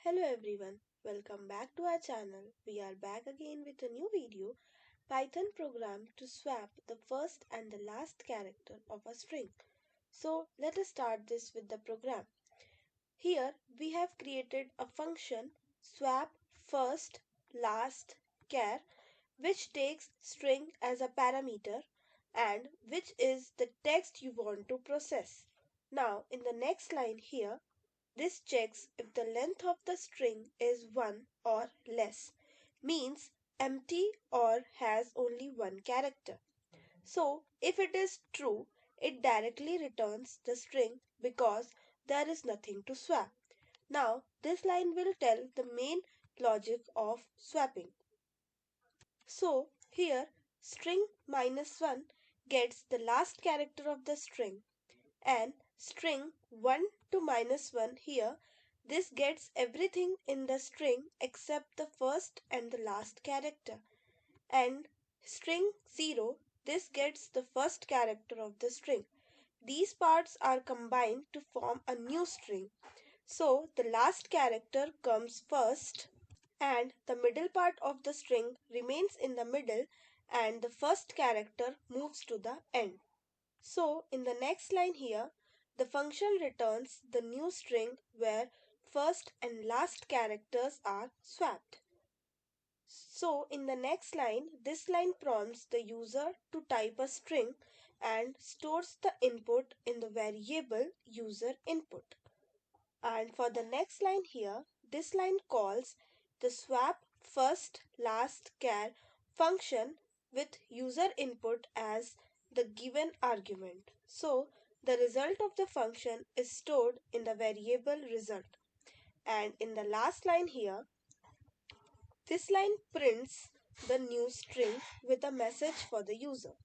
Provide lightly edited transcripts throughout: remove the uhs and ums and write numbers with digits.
Hello everyone, welcome back to our channel. We are back again with a new video, Python program to swap the first and the last character of a string. So let us start this with the program. Here we have created a function swap first last char which takes string as a parameter and which is the text you want to process. Now in the next line here this checks if the length of the string is 1 or less, means empty or has only one character. So, if it is true, it directly returns the string because there is nothing to swap. Now, this line will tell the main logic of swapping. So, here string -1 gets the last character of the string and string 1 to -1 here, this gets everything in the string except the first and the last character, and string 0, this gets the first character of the string. These parts are combined to form a new string. So the last character comes first and the middle part of the string remains in the middle and the first character moves to the end. So in the next line here, the function returns the new string where first and last characters are swapped. So in the next line, this line prompts the user to type a string and stores the input in the variable user input. And for the next line here, this line calls the swap first last char function with user input as the given argument. So the result of the function is stored in the variable result. And in the last line here, this line prints the new string with a message for the user.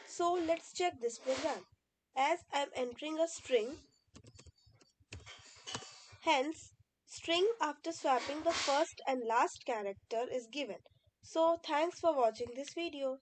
So let's check this program. As I am entering a string, hence, string after swapping the first and last character is given. So thanks for watching this video.